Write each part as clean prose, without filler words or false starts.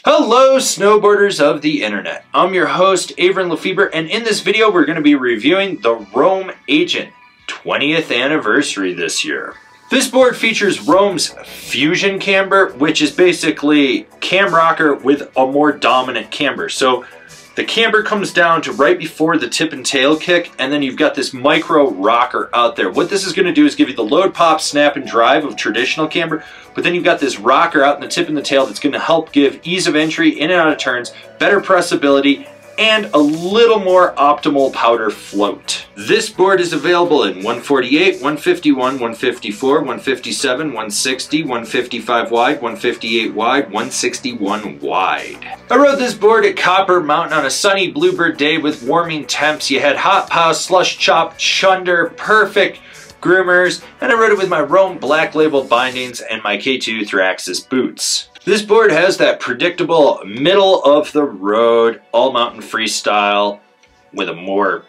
Hello snowboarders of the internet. I'm your host Avran LeFeber, and in this video we're going to be reviewing the Rome Agent 20th anniversary this year. This board features Rome's fusion camber, which is basically cam rocker with a more dominant camber. So the camber comes down to right before the tip and tail kick, and then you've got this micro rocker out there. What this is going to do is give you the load, pop, snap, and drive of traditional camber, but then you've got this rocker out in the tip and the tail that's going to help give ease of entry in and out of turns, better pressability, and a little more optimal powder float. This board is available in 148, 151, 154, 157, 160, 155 wide, 158 wide, 161 wide. I rode this board at Copper Mountain on a sunny bluebird day with warming temps. You had hot pow, slush chop, chunder, perfect groomers, and I rode it with my Rome Black Label bindings and my K2 Thraxis boots. This board has that predictable middle of the road all mountain freestyle with a more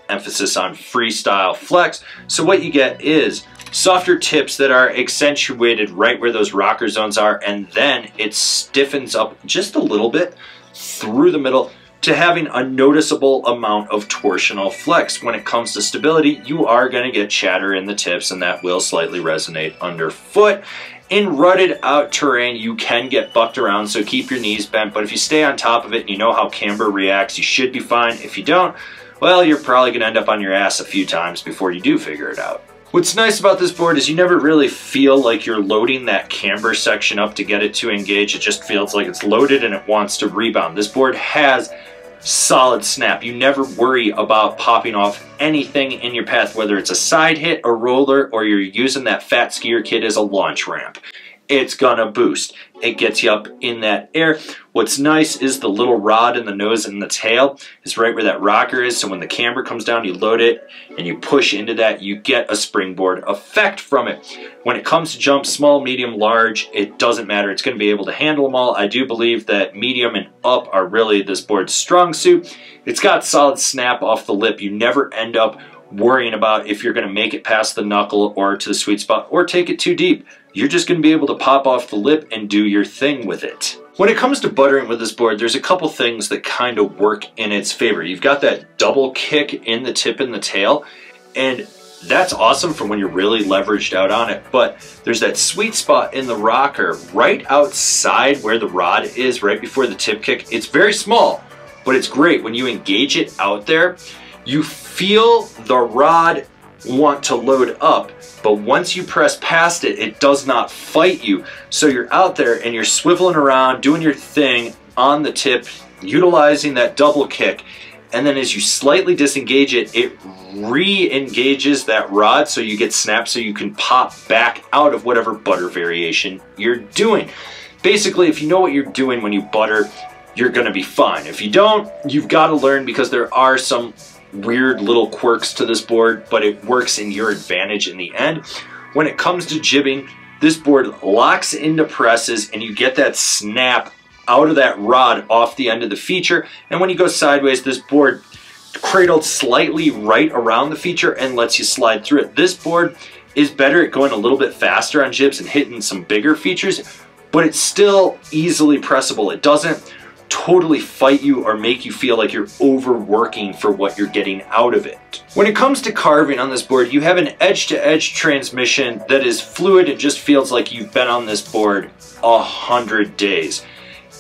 emphasis on freestyle flex. So what you get is softer tips that are accentuated right where those rocker zones are, and then it stiffens up just a little bit through the middle to having a noticeable amount of torsional flex. When it comes to stability, you are going to get chatter in the tips, and that will slightly resonate underfoot. In rutted out terrain, you can get bucked around, so keep your knees bent, but if you stay on top of it and you know how camber reacts, you should be fine. If you don't, well, you're probably going to end up on your ass a few times before you do figure it out. What's nice about this board is you never really feel like you're loading that camber section up to get it to engage. It just feels like it's loaded and it wants to rebound. This board has solid snap. You never worry about popping off anything in your path, whether it's a side hit, a roller, or you're using that fat skier kit as a launch ramp. It's gonna boost. It gets you up in that air. What's nice is the little rod in the nose and the tail is right where that rocker is, so when the camber comes down, you load it and you push into that, you get a springboard effect from it. When it comes to jumps, small, medium, large, it doesn't matter. It's gonna be able to handle them all. I do believe that medium and up are really this board's strong suit. It's got solid snap off the lip. You never end up worrying about if you're gonna make it past the knuckle or to the sweet spot or take it too deep. You're just going to be able to pop off the lip and do your thing with it. When it comes to buttering with this board, there's a couple things that kind of work in its favor. You've got that double kick in the tip and the tail, and that's awesome for when you're really leveraged out on it, but there's that sweet spot in the rocker right outside where the rod is, right before the tip kick. It's very small, but it's great. When you engage it out there, you feel the rod want to load up, but once you press past it, it does not fight you. So you're out there and you're swiveling around, doing your thing on the tip, utilizing that double kick, and then as you slightly disengage it, it re-engages that rod so you get snapped so you can pop back out of whatever butter variation you're doing. Basically, if you know what you're doing when you butter, you're gonna be fine. If you don't, you've got to learn, because there are some weird little quirks to this board, but it works in your advantage in the end. When it comes to jibbing, this board locks into presses and you get that snap out of that rod off the end of the feature, and when you go sideways, this board cradled slightly right around the feature and lets you slide through it. This board is better at going a little bit faster on jibs and hitting some bigger features, but it's still easily pressable. It doesn't totally fight you or make you feel like you're overworking for what you're getting out of it. When it comes to carving on this board, you have an edge-to-edge transmission that is fluid. It just feels like you've been on this board 100 days.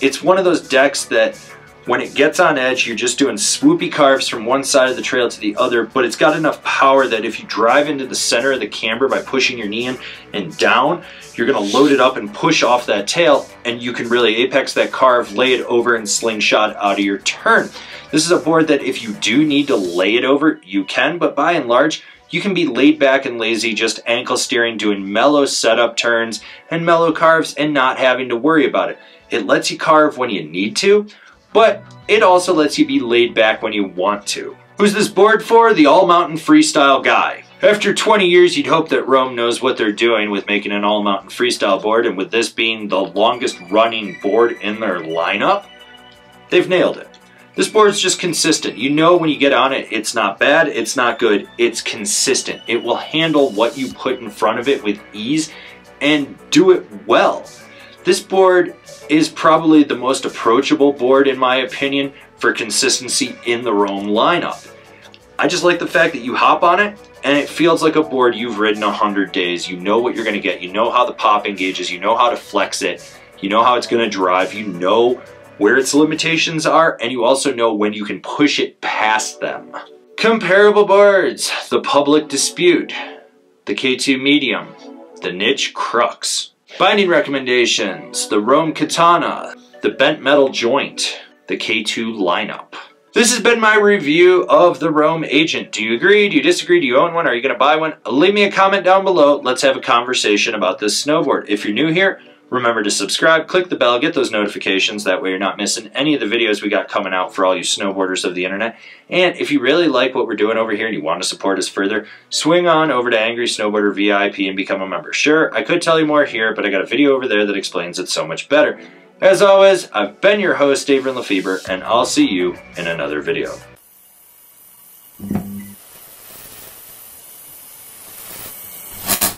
It's one of those decks that when it gets on edge, you're just doing swoopy carves from one side of the trail to the other, but it's got enough power that if you drive into the center of the camber by pushing your knee in and down, you're gonna load it up and push off that tail, and you can really apex that carve, lay it over, and slingshot out of your turn. This is a board that if you do need to lay it over, you can, but by and large, you can be laid back and lazy, just ankle steering, doing mellow setup turns and mellow carves and not having to worry about it. It lets you carve when you need to, but it also lets you be laid back when you want to. Who's this board for? The all-mountain freestyle guy. After 20 years, you'd hope that Rome knows what they're doing with making an all-mountain freestyle board, and with this being the longest running board in their lineup, they've nailed it. This board's just consistent. You know when you get on it, it's not bad, it's not good, it's consistent. It will handle what you put in front of it with ease and do it well. This board is probably the most approachable board, in my opinion, for consistency in the Roam lineup. I just like the fact that you hop on it and it feels like a board you've ridden 100 days. You know what you're going to get. You know how the pop engages. You know how to flex it. You know how it's going to drive. You know where its limitations are, and you also know when you can push it past them. Comparable boards: the Public Dispute, the K2 Medium, the Niche Crux. Binding recommendations: the Roam Katana, the Bent Metal Joint, the K2 Lineup. This has been my review of the Roam Agent. Do you agree? Do you disagree? Do you own one? Are you going to buy one? Leave me a comment down below. Let's have a conversation about this snowboard. If you're new here, remember to subscribe, click the bell, get those notifications. That way you're not missing any of the videos we got coming out for all you snowboarders of the internet. And if you really like what we're doing over here and you want to support us further, swing on over to Angry Snowboarder VIP and become a member. Sure, I could tell you more here, but I got a video over there that explains it so much better. As always, I've been your host, Avran LeFeber, and I'll see you in another video.